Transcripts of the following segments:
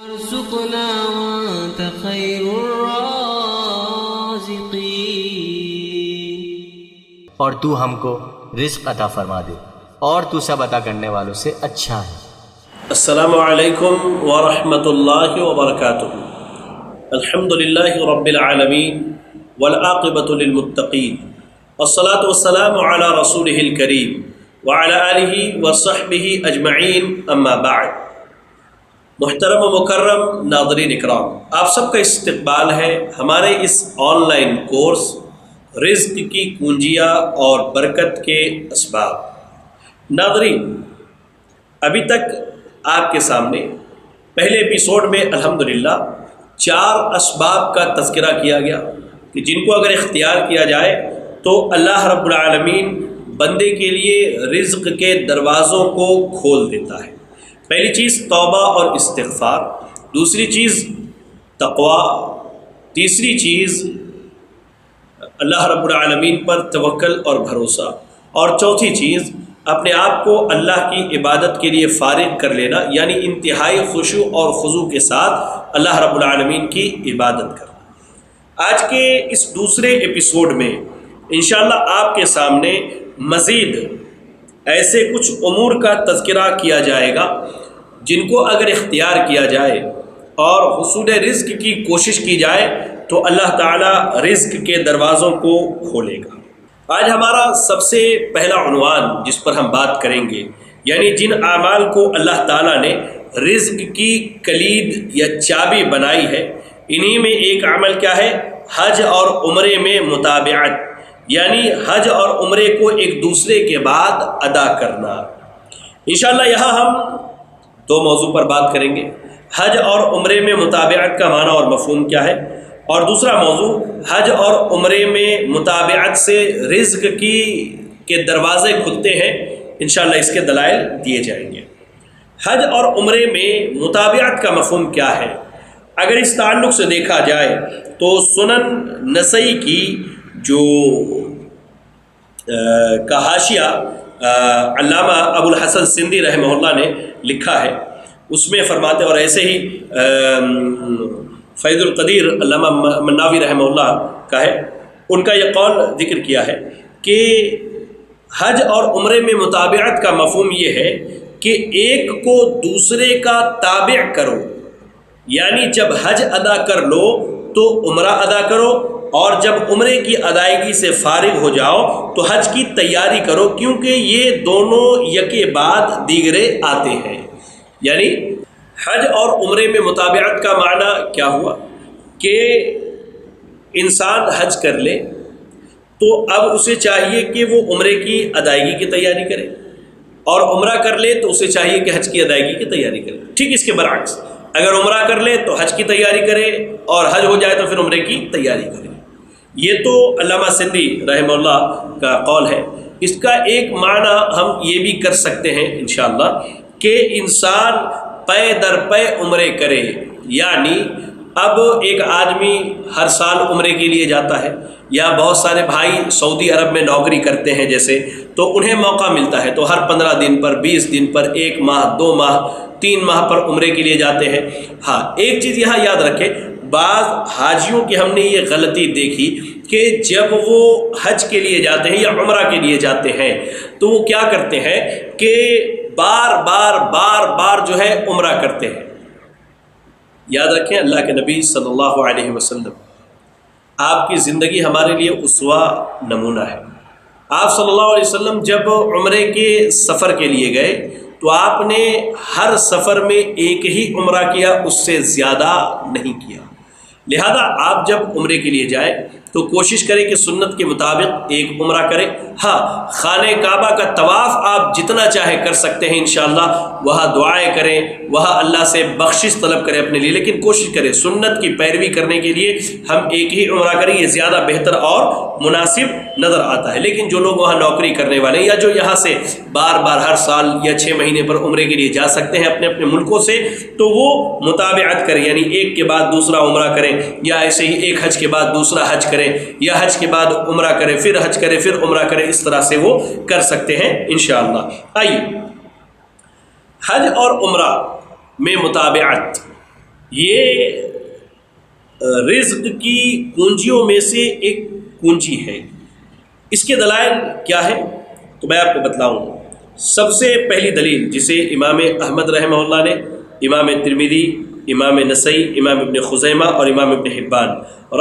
وارزقنا وانت خیر الرازقین، اور تو ہم کو رزق عطا فرما دے، اور تو سب عطا کرنے والوں سے اچھا ہے۔ السلام علیکم ورحمۃ اللہ وبرکاتہ۔ الحمد للہ رب العالمین والعاقبۃ للمتقین، والصلاة والسلام علی رسولہ الکریم وعلی آلہ وصحبہ اجمعین، اما بعد۔ محترم و مکرم ناظرین اکرام، آپ سب کا استقبال ہے ہمارے اس آن لائن کورس رزق کی کنجیاں اور برکت کے اسباب۔ ناظرین، ابھی تک آپ کے سامنے پہلے ایپیسوڈ میں الحمدللہ 4 اسباب کا تذکرہ کیا گیا کہ جن کو اگر اختیار کیا جائے تو اللہ رب العالمین بندے کے لیے رزق کے دروازوں کو کھول دیتا ہے۔ پہلی چیز توبہ اور استغفار، دوسری چیز تقوی، تیسری چیز اللہ رب العالمین پر توکل اور بھروسہ، اور چوتھی چیز اپنے آپ کو اللہ کی عبادت کے لیے فارغ کر لینا، یعنی انتہائی خشوع اور خضوع کے ساتھ اللہ رب العالمین کی عبادت کرنا۔ آج کے اس دوسرے ایپیسوڈ میں انشاءاللہ آپ کے سامنے مزید ایسے کچھ امور کا تذکرہ کیا جائے گا جن کو اگر اختیار کیا جائے اور حصول رزق کی کوشش کی جائے تو اللہ تعالی رزق کے دروازوں کو کھولے گا۔ آج ہمارا سب سے پہلا عنوان جس پر ہم بات کریں گے، یعنی جن اعمال کو اللہ تعالیٰ نے رزق کی کلید یا چابی بنائی ہے، انہی میں ایک عمل کیا ہے؟ حج اور عمرے میں متابعت، یعنی حج اور عمرے کو ایک دوسرے کے بعد ادا کرنا۔ انشاءاللہ یہاں ہم 2 موضوع پر بات کریں گے، حج اور عمرے میں متابعت کا معنی اور مفہوم کیا ہے، اور دوسرا موضوع حج اور عمرے میں متابعت سے رزق کے دروازے کھلتے ہیں، انشاءاللہ اس کے دلائل دیے جائیں گے۔ حج اور عمرے میں متابعت کا مفہوم کیا ہے؟ اگر اس تعلق سے دیکھا جائے تو سنن نسائی کی جو کا حاشیہ علامہ ابو الحسن سندھی رحمہ اللہ نے لکھا ہے، اس میں فرماتے، اور ایسے ہی فیض القدیر علامہ مناوی رحمہ اللہ کا ہے، ان کا یہ قول ذکر کیا ہے کہ حج اور عمرے میں متابعت کا مفہوم یہ ہے کہ ایک کو دوسرے کا تابع کرو، یعنی جب حج ادا کر لو تو عمرہ ادا کرو، اور جب عمرے کی ادائیگی سے فارغ ہو جاؤ تو حج کی تیاری کرو، کیونکہ یہ دونوں یکے بعد دیگرے آتے ہیں۔ یعنی حج اور عمرے میں متابعت کا معنی کیا ہوا کہ انسان حج کر لے تو اب اسے چاہیے کہ وہ عمرے کی ادائیگی کی تیاری کرے، اور عمرہ کر لے تو اسے چاہیے کہ حج کی ادائیگی کی تیاری کرے۔ ٹھیک اس کے برعکس، اگر عمرہ کر لے تو حج کی تیاری کرے، اور حج ہو جائے تو پھر عمرے کی تیاری کرے۔ یہ تو علامہ سندھی رحمہ اللہ کا قول ہے۔ اس کا ایک معنی ہم یہ بھی کر سکتے ہیں انشاءاللہ کہ انسان پے در پے عمرے کرے، یعنی اب ایک آدمی ہر سال عمرے کے لیے جاتا ہے، یا بہت سارے بھائی سعودی عرب میں نوکری کرتے ہیں جیسے، تو انہیں موقع ملتا ہے تو ہر 15 دن پر، 20 دن پر، 1 ماہ، 2 ماہ، 3 ماہ پر عمرے کے لیے جاتے ہیں۔ ہاں، ایک چیز یہاں یاد رکھیں، بعض حاجیوں کی ہم نے یہ غلطی دیکھی کہ جب وہ حج کے لیے جاتے ہیں یا عمرہ کے لیے جاتے ہیں تو وہ کیا کرتے ہیں کہ بار بار جو ہے عمرہ کرتے ہیں۔ یاد رکھیں، اللہ کے نبی صلی اللہ علیہ وسلم، آپ کی زندگی ہمارے لیے اسوہ نمونہ ہے۔ آپ صلی اللہ علیہ وسلم جب عمرے کے سفر کے لیے گئے تو آپ نے ہر سفر میں ایک ہی عمرہ کیا، اس سے زیادہ نہیں کیا۔ لہذا آپ جب عمرے کے لیے جائیں تو کوشش کریں کہ سنت کے مطابق ایک عمرہ کریں۔ ہاں، خانہ کعبہ کا طواف آپ جتنا چاہے کر سکتے ہیں انشاءاللہ، وہاں دعائیں کریں، وہاں اللہ سے بخشش طلب کریں اپنے لیے، لیکن کوشش کریں سنت کی پیروی کرنے کے لیے ہم ایک ہی عمرہ کریں، یہ زیادہ بہتر اور مناسب نظر آتا ہے۔ لیکن جو لوگ وہاں نوکری کرنے والے ہیں یا جو یہاں سے بار ہر سال یا 6 مہینے پر عمرے کے لیے جا سکتے ہیں اپنے ملکوں سے، تو وہ متابعت کریں، یعنی ایک کے بعد دوسرا عمرہ کریں، یا ایسے ہی ایک حج کے بعد دوسرا حج کریں، یا حج کے بعد عمرہ کریں، پھر حج کریں، پھر عمرہ کریں، اس طرح سے وہ کر سکتے ہیں انشاءاللہ۔ آئیے، حج اور عمرہ میں متابعت، یہ رزق کی کنجیوں میں سے ایک کنجی ہے۔ اس کے دلائل کیا ہے تو میں آپ کو بتلاؤں۔ سب سے پہلی دلیل جسے امام احمد رحمہ اللہ نے، امام ترمذی، امام نسائی، امام ابن خزیمہ اور امام ابن حبان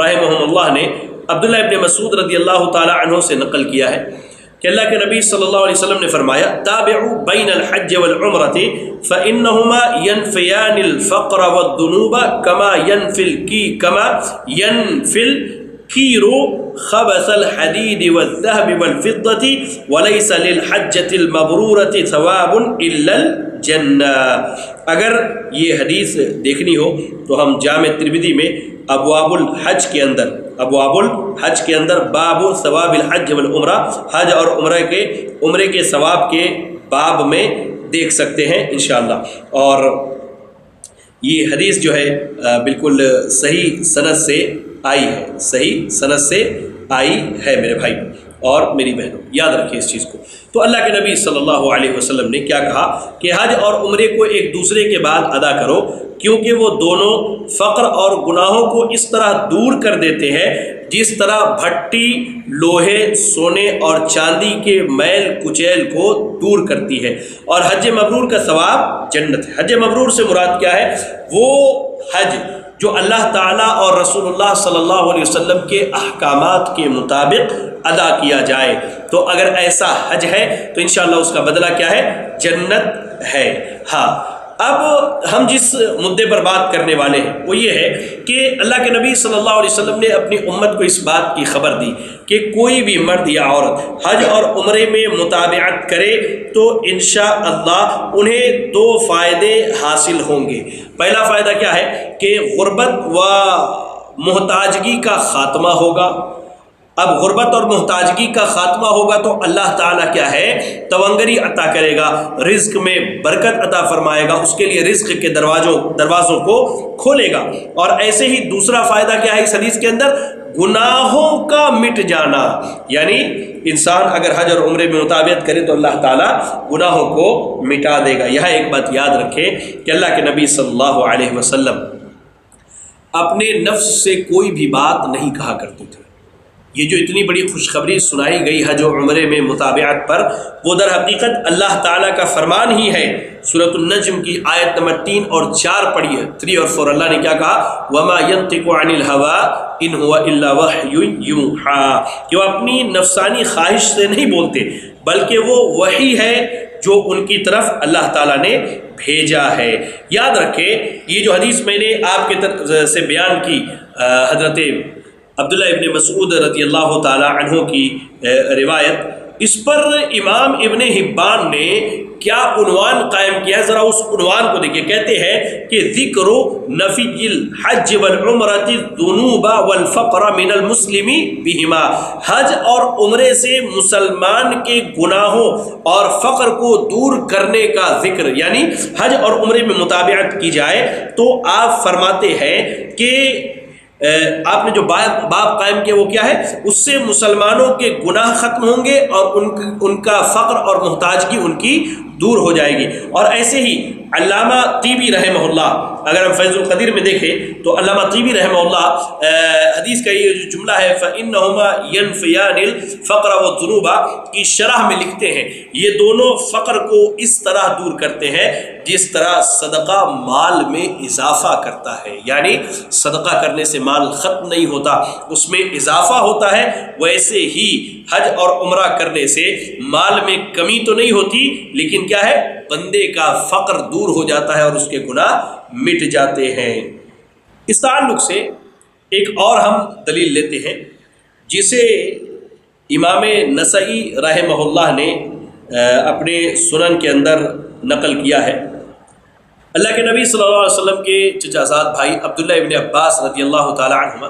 رحمہم اللہ نے عبداللہ ابن مسعود رضی اللہ تعالی عنہ سے نقل کیا ہے کہ اللہ کے نبی صلی اللہ علیہ وسلم نے فرمایا تابعوا بین الحج والعمرۃ فانہما ینفیان الفقر والذنوب کما ینفی الکیرو خبث الحدید والذهب والفضة وليس للحجة المبرورة ثواب الا الجنہ۔ اگر یہ حدیث دیکھنی ہو تو ہم جامع ترمذی میں ابواب الحج کے اندر باب ثواب الحج والعمرہ، حج اور عمرے کے ثواب کے باب میں دیکھ سکتے ہیں انشاءاللہ۔ اور یہ حدیث جو ہے بالکل صحیح سند سے آئی ہے میرے بھائی اور میری بہنوں، یاد رکھیں اس چیز کو۔ تو اللہ کے نبی صلی اللہ علیہ وسلم نے کیا کہا کہ حج اور عمرے کو ایک دوسرے کے بعد ادا کرو، کیونکہ وہ دونوں فقر اور گناہوں کو اس طرح دور کر دیتے ہیں جس طرح بھٹی لوہے، سونے اور چاندی کے میل کچیل کو دور کرتی ہے۔ اور حج مبرور کا ثواب جنت ہے۔ حج مبرور سے مراد کیا ہے؟ وہ حج جو اللہ تعالیٰ اور رسول اللہ صلی اللہ علیہ وسلم کے احکامات کے مطابق ادا کیا جائے۔ تو اگر ایسا حج ہے تو انشاءاللہ اس کا بدلہ کیا ہے؟ جنت ہے۔ ہاں، اب ہم جس مدعے پر بات کرنے والے ہیں وہ یہ ہے کہ اللہ کے نبی صلی اللہ علیہ وسلم نے اپنی امت کو اس بات کی خبر دی کہ کوئی بھی مرد یا عورت حج اور عمرے میں متابعت کرے تو انشاءاللہ انہیں 2 فائدے حاصل ہوں گے۔ پہلا فائدہ کیا ہے کہ غربت و محتاجگی کا خاتمہ ہوگا۔ اب غربت اور محتاجگی کا خاتمہ ہوگا تو اللہ تعالیٰ کیا ہے؟ تونگری عطا کرے گا، رزق میں برکت عطا فرمائے گا، اس کے لیے رزق کے دروازوں کو کھولے گا۔ اور ایسے ہی دوسرا فائدہ کیا ہے اس حدیث کے اندر؟ گناہوں کا مٹ جانا، یعنی انسان اگر حج اور عمرے میں مطابقت کرے تو اللہ تعالیٰ گناہوں کو مٹا دے گا۔ یہاں ایک بات یاد رکھیں کہ اللہ کے نبی صلی اللہ علیہ وسلم اپنے نفس سے کوئی بھی بات نہیں کہا کرتے تھے۔ یہ جو اتنی بڑی خوشخبری سنائی گئی حج و عمرے میں متابعت پر، وہ در حقیقت اللہ تعالیٰ کا فرمان ہی ہے۔ سورۃ النجم کی آیت نمبر 3 اور 4 پڑھیے، 3 اور 4، اللہ نے کیا کہا؟ وَمَا يَنطِقُ عَنِ الْهَوَىٰ إِنْ هُوَ إِلَّا وَحْيٌ يُوحَىٰ، کہ وہ اپنی نفسانی خواہش سے نہیں بولتے بلکہ وہ وحی ہے جو ان کی طرف اللہ تعالیٰ نے بھیجا ہے۔ یاد رکھیں یہ جو حدیث میں نے آپ کی طرف سے بیان کی، حضرت عبداللہ ابن مسعود رضی اللہ تعالی عنہ کی روایت، اس پر امام ابن حبان نے کیا عنوان قائم کیا ہے؟ ذرا اس عنوان کو دیکھیں۔ کہتے ہیں کہ ذکر نفی الحج والعمرۃ الذنوب والفقر من المسلم بہما، حج اور عمرے سے مسلمان کے گناہوں اور فقر کو دور کرنے کا ذکر، یعنی حج اور عمرے میں متابعت کی جائے تو آپ فرماتے ہیں کہ آپ نے جو باب قائم کیا وہ کیا ہے؟ اس سے مسلمانوں کے گناہ ختم ہوں گے اور ان کا فقر اور محتاجگی ان کی دور ہو جائے گی۔ اور ایسے ہی علامہ طیبی رحمہ اللہ، اگر ہم فیض القدیر میں دیکھیں تو علامہ طیبی رحمہ اللہ حدیث کا یہ جو جملہ ہے فَإِنَّهُمَا يَنْفِيَانِ الْفَقْرَ وَالذُّنُوبَ کی شرح میں لکھتے ہیں یہ دونوں فقر کو اس طرح دور کرتے ہیں جس طرح صدقہ مال میں اضافہ کرتا ہے، یعنی صدقہ کرنے سے مال ختم نہیں ہوتا، اس میں اضافہ ہوتا ہے، ویسے ہی حج اور عمرہ کرنے سے مال میں کمی تو نہیں ہوتی لیکن کیا ہے؟ بندے کا فقر دور ہو جاتا ہے اور اس کے گناہ مٹ جاتے ہیں۔ اس تعلق سے ایک اور ہم دلیل لیتے ہیں جسے امام نسائی رحمہ اللہ نے اپنے سنن کے اندر نقل کیا ہے۔ اللہ کے نبی صلی اللہ علیہ وسلم کے چچا زاد بھائی عبداللہ ابن عباس رضی اللہ تعالی عنہما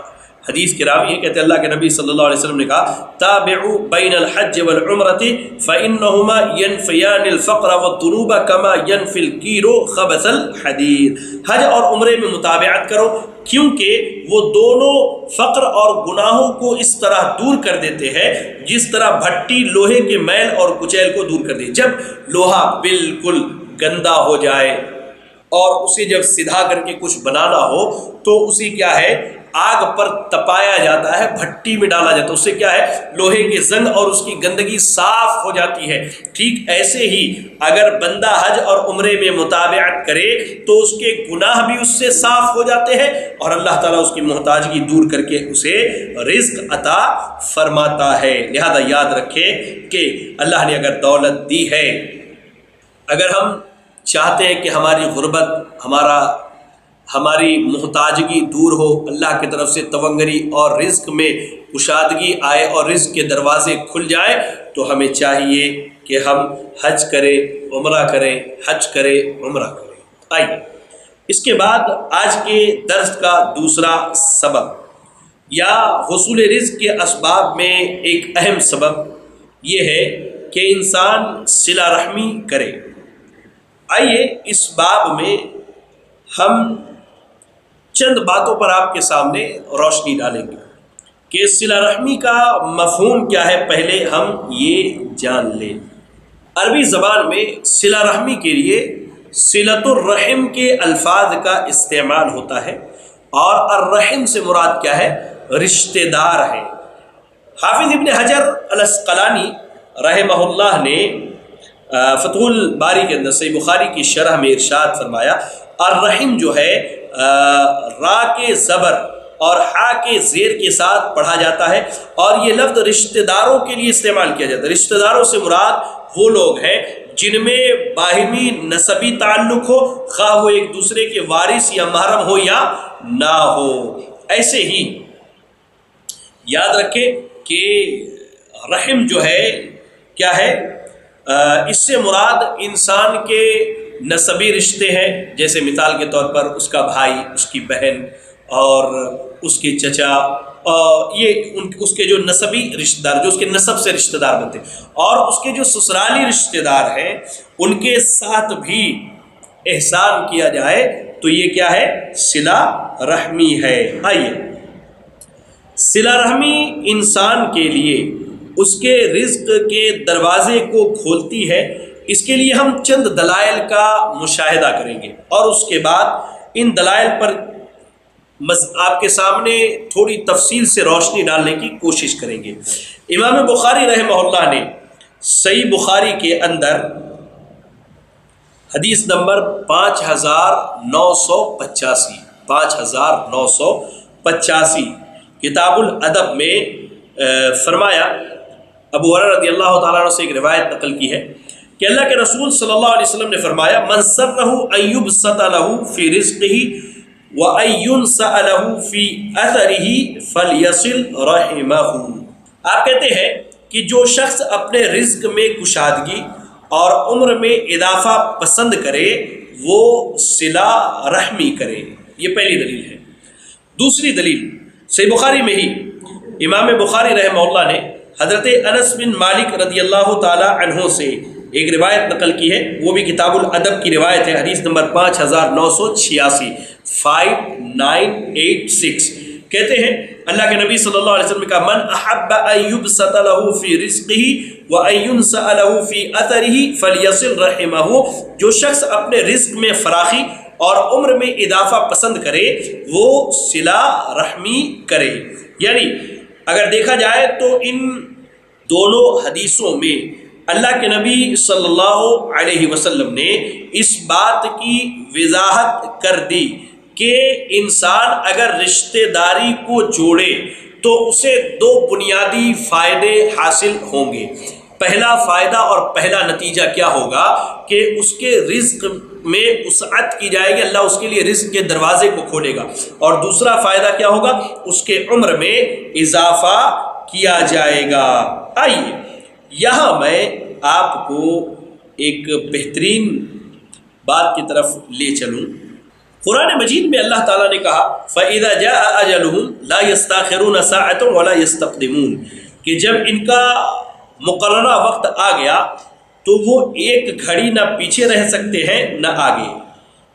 حدیث کے راوی ہیں، کہتے ہیں اللہ کے نبی صلی اللہ علیہ وسلم نے کہا تابعوا بین الحج والعمرۃ فإنهما ينفيان الفقر والذنوب كما ينفي الكير خبث الحديد، حج اور عمرے میں متابعت کرو کیونکہ وہ دونوں فقر اور گناہوں کو اس طرح دور کر دیتے ہیں جس طرح بھٹی لوہے کے میل اور کچیل کو دور کر دے۔ جب لوہا بالکل گندا ہو جائے اور اسے جب سیدھا کر کے کچھ بنانا ہو تو اسے کیا ہے آگ پر تپایا جاتا ہے، بھٹی میں ڈالا جاتا ہے، اس سے کیا ہے لوہے کے زنگ اور اس کی گندگی صاف ہو جاتی ہے۔ ٹھیک ایسے ہی اگر بندہ حج اور عمرے میں متابعت کرے تو اس کے گناہ بھی اس سے صاف ہو جاتے ہیں اور اللہ تعالیٰ اس کی محتاجگی دور کر کے اسے رزق عطا فرماتا ہے۔ لہذا یاد رکھیں کہ اللہ نے اگر دولت دی ہے، اگر ہم چاہتے ہیں کہ ہماری غربت، ہماری محتاجگی دور ہو، اللہ کی طرف سے تونگری اور رزق میں کشادگی آئے اور رزق کے دروازے کھل جائے، تو ہمیں چاہیے کہ ہم حج کریں، عمرہ کریں، حج کریں، عمرہ کریں۔ آئیے اس کے بعد آج کے درس کا دوسرا سبب یا حصول رزق کے اسباب میں ایک اہم سبب یہ ہے کہ انسان صلہ رحمی کرے۔ آئیے اس باب میں ہم چند باتوں پر آپ کے سامنے روشنی ڈالیں گے کہ صلہ رحمی کا مفہوم کیا ہے۔ پہلے ہم یہ جان لیں، عربی زبان میں صلہ رحمی کے لیے صلۃ الرحم کے الفاظ کا استعمال ہوتا ہے، اور الرحم سے مراد کیا ہے؟ رشتہ دار ہے۔ حافظ ابن حجر العسقلانی رحمہ اللہ نے فتح الباری کے اندر صحیح بخاری کی شرح میں ارشاد فرمایا، الرحم جو ہے را کے زبر اور ہا کے زیر کے ساتھ پڑھا جاتا ہے، اور یہ لفظ رشتہ داروں کے لیے استعمال کیا جاتا ہے۔ رشتہ داروں سے مراد وہ لوگ ہیں جن میں باہمی نسبی تعلق ہو، خواہ وہ ایک دوسرے کے وارث یا محرم ہو یا نہ ہو۔ ایسے ہی یاد رکھیں کہ رحم جو ہے کیا ہے؟ اس سے مراد انسان کے نسبی رشتے ہیں، جیسے مثال کے طور پر اس کا بھائی، اس کی بہن اور اس کے چچا، یہ اس کے جو نسبی رشتہ دار، جو اس کے نسب سے رشتہ دار بنتے ہیں، اور اس کے جو سسرالی رشتہ دار ہیں ان کے ساتھ بھی احسان کیا جائے تو یہ کیا ہے؟ صلہ رحمی ہے۔ آئیے صلہ رحمی انسان کے لیے اس کے رزق کے دروازے کو کھولتی ہے۔ اس کے لیے ہم چند دلائل کا مشاہدہ کریں گے اور اس کے بعد ان دلائل پر آپ کے سامنے تھوڑی تفصیل سے روشنی ڈالنے کی کوشش کریں گے۔ امام بخاری رحمہ اللہ نے صحیح بخاری کے اندر حدیث نمبر 5985 کتاب الادب میں فرمایا، ابو ہریرہ رضی اللہ تعالیٰ عنہ سے ایک روایت نقل کی ہے کہ اللہ کے رسول صلی اللہ علیہ وسلم نے فرمایا، من سرہ ان یبسط لہ فی رزقہ وان ینسأ لہ فی اثرہ فلیصل رحمہ۔ آپ کہتے ہیں کہ جو شخص اپنے رزق میں کشادگی اور عمر میں اضافہ پسند کرے وہ صلہ رحمی کرے۔ یہ پہلی دلیل ہے۔ دوسری دلیل صحیح بخاری میں ہی امام بخاری رحمہ اللہ نے حضرت انس بن مالک رضی اللہ تعالی عنہ سے ایک روایت نقل کی ہے، وہ بھی کتاب الادب کی روایت ہے، حدیث نمبر 5986 کہتے ہیں اللہ کے نبی صلی اللہ علیہ وسلم نے کہا، من احب ان یبسط لہ فی رزقہ وان ینسأ لہ فی اثرہ فلیصل رحمہ۔ جو شخص اپنے رزق میں فراخی اور عمر میں اضافہ پسند کرے وہ صلہ رحمی کرے۔ یعنی اگر دیکھا جائے تو ان دونوں حدیثوں میں اللہ کے نبی صلی اللہ علیہ وسلم نے اس بات کی وضاحت کر دی کہ انسان اگر رشتہ داری کو جوڑے تو اسے دو بنیادی فائدے حاصل ہوں گے۔ پہلا فائدہ اور پہلا نتیجہ کیا ہوگا کہ اس کے رزق میں وسعت کی جائے گی، اللہ اس کے لیے رزق کے دروازے کو کھولے گا، اور دوسرا فائدہ کیا ہوگا؟ اس کے عمر میں اضافہ کیا جائے گا۔ آئیے یہاں میں آپ کو ایک بہترین بات کی طرف لے چلوں۔ قرآن مجید میں اللہ تعالیٰ نے کہا فَإِذَا جَاءَ أَجَلُهُمْ لَا يَسْتَأْخِرُونَ سَاعَةً وَلَا يَسْتَقْدِمُونَ، کہ جب ان کا مقررہ وقت آ گیا تو وہ ایک گھڑی نہ پیچھے رہ سکتے ہیں نہ آگے۔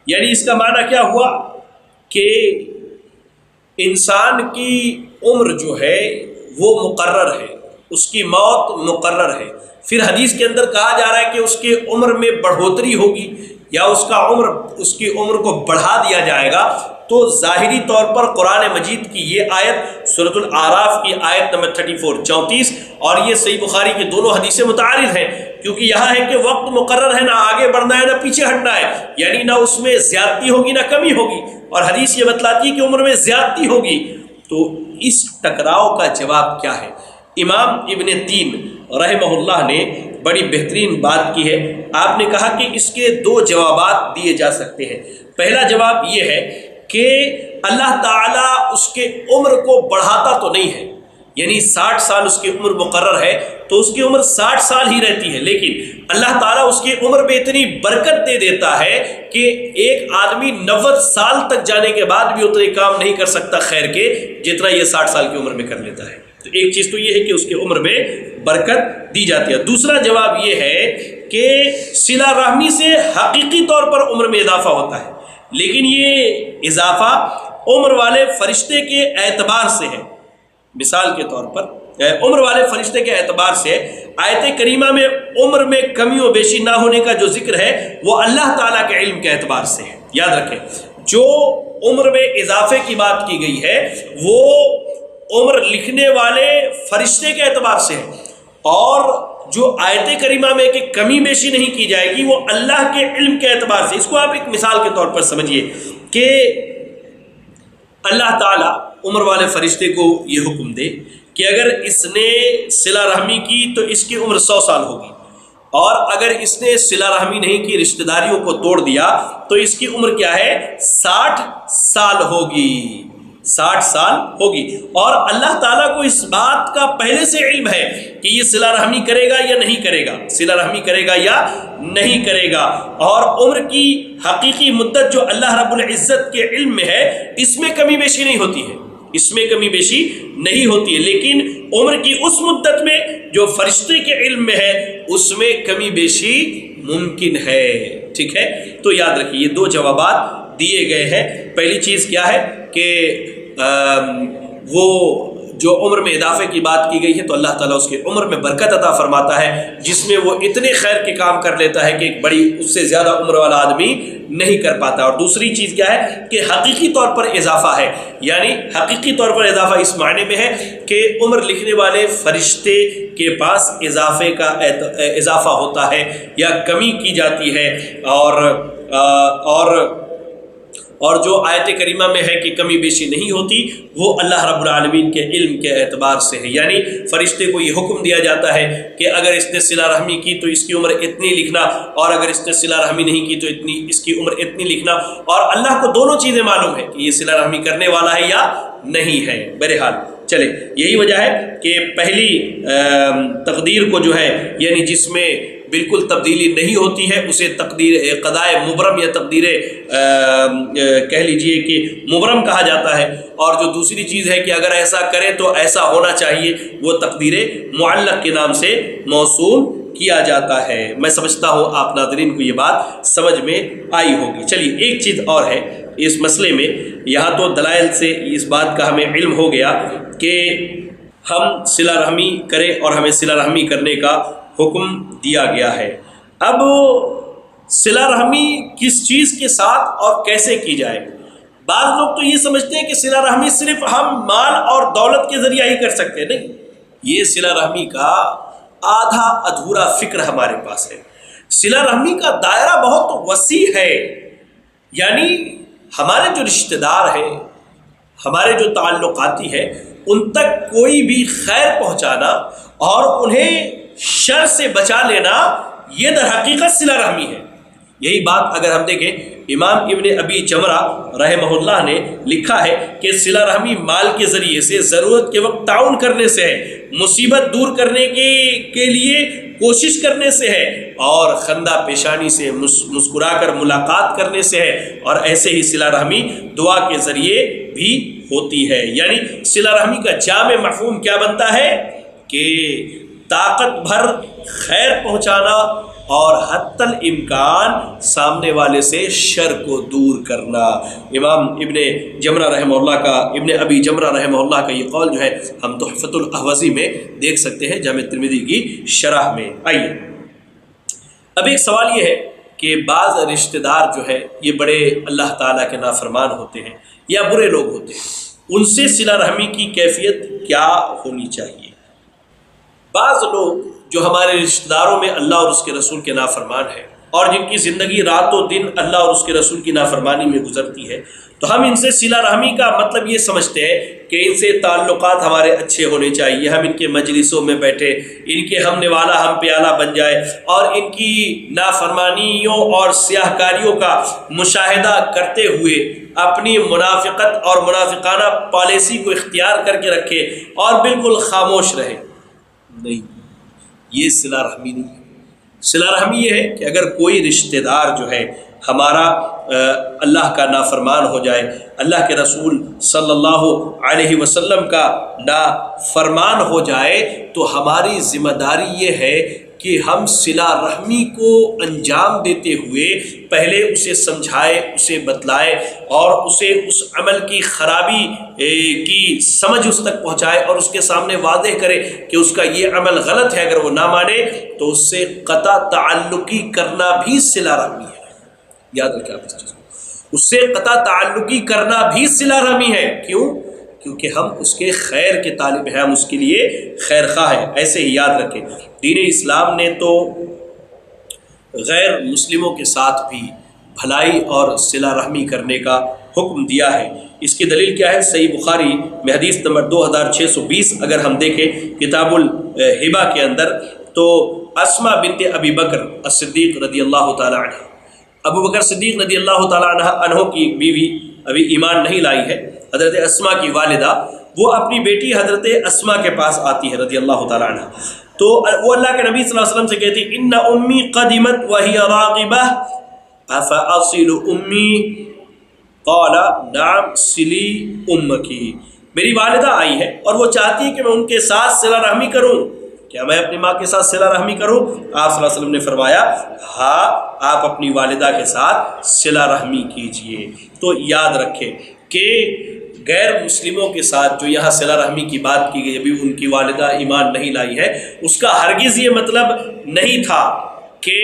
یعنی اس کا معنی کیا ہوا کہ انسان کی عمر جو ہے وہ مقرر ہے، اس کی موت مقرر ہے۔ پھر حدیث کے اندر کہا جا رہا ہے کہ اس کے عمر میں بڑھوتری ہوگی، یا اس کی عمر کو بڑھا دیا جائے گا، تو ظاہری طور پر قرآن مجید کی یہ آیت سورۃ الاعراف کی آیت نمبر 34 اور یہ صحیح بخاری کی دونوں حدیثیں متعارض ہیں، کیونکہ یہاں ہے کہ وقت مقرر ہے، نہ آگے بڑھنا ہے نہ پیچھے ہٹنا ہے، یعنی نہ اس میں زیادتی ہوگی نہ کمی ہوگی، اور حدیث یہ بتلاتی ہے کہ عمر میں زیادتی ہوگی۔ تو اس ٹکراؤ کا جواب کیا ہے؟ امام ابن تین رحمہ اللہ نے بڑی بہترین بات کی ہے۔ آپ نے کہا کہ اس کے دو جوابات دیے جا سکتے ہیں۔ پہلا جواب یہ ہے کہ اللہ تعالیٰ اس کے عمر کو بڑھاتا تو نہیں ہے، یعنی 60 سال اس کی عمر مقرر ہے تو اس کی عمر 60 سال ہی رہتی ہے، لیکن اللہ تعالیٰ اس کی عمر میں اتنی برکت دے دیتا ہے کہ ایک آدمی 90 سال تک جانے کے بعد بھی اتنے کام نہیں کر سکتا خیر کے جتنا یہ 60 سال کی عمر میں کر لیتا ہے۔ تو ایک چیز تو یہ ہے کہ اس کی عمر میں برکت دی جاتی ہے۔ دوسرا جواب یہ ہے کہ صلہ رحمی سے حقیقی طور پر عمر میں اضافہ ہوتا ہے، لیکن یہ اضافہ عمر والے فرشتے کے اعتبار سے ہے۔ مثال کے طور پر عمر والے فرشتے کے اعتبار سے آیت کریمہ میں عمر میں کمی و بیشی نہ ہونے کا جو ذکر ہے وہ اللہ تعالیٰ کے علم کے اعتبار سے ہے۔ یاد رکھیں، جو عمر میں اضافے کی بات کی گئی ہے وہ عمر لکھنے والے فرشتے کے اعتبار سے ہے، اور جو آیت کریمہ میں کہ کمی بیشی نہیں کی جائے گی وہ اللہ کے علم کے اعتبار سے۔ اس کو آپ ایک مثال کے طور پر سمجھیے کہ اللہ تعالیٰ عمر والے فرشتے کو یہ حکم دے کہ اگر اس نے صلہ رحمی کی تو اس کی عمر 100 سال ہوگی، اور اگر اس نے صلہ رحمی نہیں کی، رشتہ داریوں کو توڑ دیا، تو اس کی عمر کیا ہے؟ 60 سال ہوگی، 60 سال ہوگی۔ اور اللہ تعالیٰ کو اس بات کا پہلے سے علم ہے کہ یہ صلہ رحمی کرے گا یا نہیں کرے گا، صلہ رحمی کرے گا یا نہیں کرے گا، اور عمر کی حقیقی مدت جو اللہ رب العزت کے علم میں ہے اس میں کمی بیشی نہیں ہوتی ہے، اس میں کمی بیشی نہیں ہوتی ہے، لیکن عمر کی اس مدت میں جو فرشتے کے علم میں ہے اس میں کمی بیشی ممکن ہے۔ ٹھیک ہے، تو یاد رکھیے یہ دو جوابات دیے گئے ہیں۔ پہلی چیز کیا ہے کہ وہ جو عمر میں اضافے کی بات کی گئی ہے تو اللہ تعالیٰ اس کی عمر میں برکت عطا فرماتا ہے، جس میں وہ اتنے خیر کے کام کر لیتا ہے کہ ایک بڑی اس سے زیادہ عمر والا آدمی نہیں کر پاتا۔ اور دوسری چیز کیا ہے کہ حقیقی طور پر اضافہ ہے، یعنی حقیقی طور پر اضافہ اس معنی میں ہے کہ عمر لکھنے والے فرشتے کے پاس اضافے کا اضافہ ہوتا ہے یا کمی کی جاتی ہے، اور جو آیت کریمہ میں ہے کہ کمی بیشی نہیں ہوتی وہ اللہ رب العالمین کے علم کے اعتبار سے ہے، یعنی فرشتے کو یہ حکم دیا جاتا ہے کہ اگر اس نے صلہ رحمی کی تو اس کی عمر اتنی لکھنا، اور اگر اس نے صلہ رحمی نہیں کی تو اس کی عمر اتنی لکھنا، اور اللہ کو دونوں چیزیں معلوم ہے کہ یہ صلہ رحمی کرنے والا ہے یا نہیں ہے۔ بہرحال چلے، یہی وجہ ہے کہ پہلی تقدیر کو جو ہے یعنی جس میں بالکل تبدیلی نہیں ہوتی ہے اسے تقدیر قضائے مبرم یا تقدیر کہہ لیجئے کہ مبرم کہا جاتا ہے، اور جو دوسری چیز ہے کہ اگر ایسا کرے تو ایسا ہونا چاہیے وہ تقدیر معلق کے نام سے موصول کیا جاتا ہے۔ میں سمجھتا ہوں آپ ناظرین کو یہ بات سمجھ میں آئی ہوگی۔ چلیے ایک چیز اور ہے اس مسئلے میں، یہاں تو دلائل سے اس بات کا ہمیں علم ہو گیا کہ ہم صلہ رحمی کریں اور ہمیں صلہ رحمی کرنے کا حکم دیا گیا ہے۔ اب صلہ رحمی کس چیز کے ساتھ اور کیسے کی جائے؟ بعض لوگ تو یہ سمجھتے ہیں کہ صلہ رحمی صرف ہم مال اور دولت کے ذریعہ ہی کر سکتے ہیں، نہیں، یہ صلہ رحمی کا آدھا ادھورا فکر ہمارے پاس ہے۔ صلہ رحمی کا دائرہ بہت وسیع ہے، یعنی ہمارے جو رشتہ دار ہیں، ہمارے جو تعلقاتی ہیں، ان تک کوئی بھی خیر پہنچانا اور انہیں شر سے بچا لینا یہ در حقیقت صلہ رحمی ہے۔ یہی بات اگر ہم دیکھیں امام ابن ابی جمرہ رحمہ اللہ نے لکھا ہے کہ صلہ رحمی مال کے ذریعے سے، ضرورت کے وقت تعاون کرنے سے ہے، مصیبت دور کرنے کے لیے کوشش کرنے سے ہے، اور خندہ پیشانی سے مسکرا کر ملاقات کرنے سے ہے، اور ایسے ہی صلہ رحمی دعا کے ذریعے بھی ہوتی ہے۔ یعنی صلہ رحمی کا جامع مفہوم کیا بنتا ہے کہ طاقت بھر خیر پہنچانا اور حتی الامکان سامنے والے سے شر کو دور کرنا۔ امام ابن جمرہ رحمہ اللہ کا، ابن ابی جمرہ رحمہ اللہ کا یہ قول جو ہے ہم تحفۃ الاحوذی میں دیکھ سکتے ہیں، جامع ترمذی کی شرح میں۔ آئیے اب ایک سوال یہ ہے کہ بعض رشتہ دار جو ہے یہ بڑے اللہ تعالیٰ کے نافرمان ہوتے ہیں یا برے لوگ ہوتے ہیں، ان سے صلہ رحمی کی کیفیت کیا ہونی چاہیے؟ بعض لوگ جو ہمارے رشتہ داروں میں اللہ اور اس کے رسول کے نافرمان ہیں اور جن کی زندگی رات و دن اللہ اور اس کے رسول کی نافرمانی میں گزرتی ہے، تو ہم ان سے صلہ رحمی کا مطلب یہ سمجھتے ہیں کہ ان سے تعلقات ہمارے اچھے ہونے چاہیے، ہم ان کے مجلسوں میں بیٹھے، ان کے ہم نوالا ہم پیالہ بن جائے اور ان کی نافرمانیوں اور سیاہ کاریوں کا مشاہدہ کرتے ہوئے اپنی منافقت اور منافقانہ پالیسی کو اختیار کر کے رکھے اور بالکل خاموش رہے۔ نہیں، یہ صلہ رحمی نہیں ہے۔ صلہ رحمی یہ ہے کہ اگر کوئی رشتہ دار جو ہے ہمارا اللہ کا نافرمان ہو جائے، اللہ کے رسول صلی اللہ علیہ وسلم کا نافرمان ہو جائے، تو ہماری ذمہ داری یہ ہے کہ ہم صلہ رحمی کو انجام دیتے ہوئے پہلے اسے سمجھائے، اسے بتلائے اور اسے اس عمل کی خرابی کی سمجھ اس تک پہنچائے اور اس کے سامنے واضح کرے کہ اس کا یہ عمل غلط ہے۔ اگر وہ نہ مانے تو اس سے قطع تعلقی کرنا بھی صلہ رحمی ہے۔ یاد رکھیں آپ اس چیز کو، اس سے قطع تعلقی کرنا بھی صلہ رحمی ہے۔ کیوں؟ کیونکہ ہم اس کے خیر کے طالب ہیں، ہم اس کے لیے خیر خواہ ہیں۔ ایسے ہی یاد رکھیں، دین اسلام نے تو غیر مسلموں کے ساتھ بھی بھلائی اور صلہ رحمی کرنے کا حکم دیا ہے۔ اس کی دلیل کیا ہے؟ صحیح بخاری میں حدیث نمبر 2620 اگر ہم دیکھیں کتاب الہبہ کے اندر، تو اسماء بنت ابی بکر الصدیق رضی اللہ تعالی عنہ، ابو بکر صدیق رضی اللہ تعالی عنہ کی ایک بیوی ابھی ایمان نہیں لائی ہے، حضرت اسماء کی والدہ، وہ اپنی بیٹی حضرت اسماء کے پاس آتی ہے رضی اللہ تعالی عنہ، تو وہ اللہ کے نبی صلی اللہ علیہ وسلم سے کہتی ان امی قدمت وہی راغبہ افاصل امی، قال نعم صلی امکی، میری والدہ آئی ہے اور وہ چاہتی ہے کہ میں ان کے ساتھ صلہ رحمی کروں، کیا میں اپنی ماں کے ساتھ صلہ رحمی کروں؟ آپ صلی اللہ علیہ وسلم نے فرمایا ہاں، آپ اپنی والدہ کے ساتھ صلہ رحمی کیجئے۔ تو یاد رکھیں کہ غیر مسلموں کے ساتھ جو یہاں صلہ رحمی کی بات کی گئی، ابھی ان کی والدہ ایمان نہیں لائی ہے، اس کا ہرگز یہ مطلب نہیں تھا کہ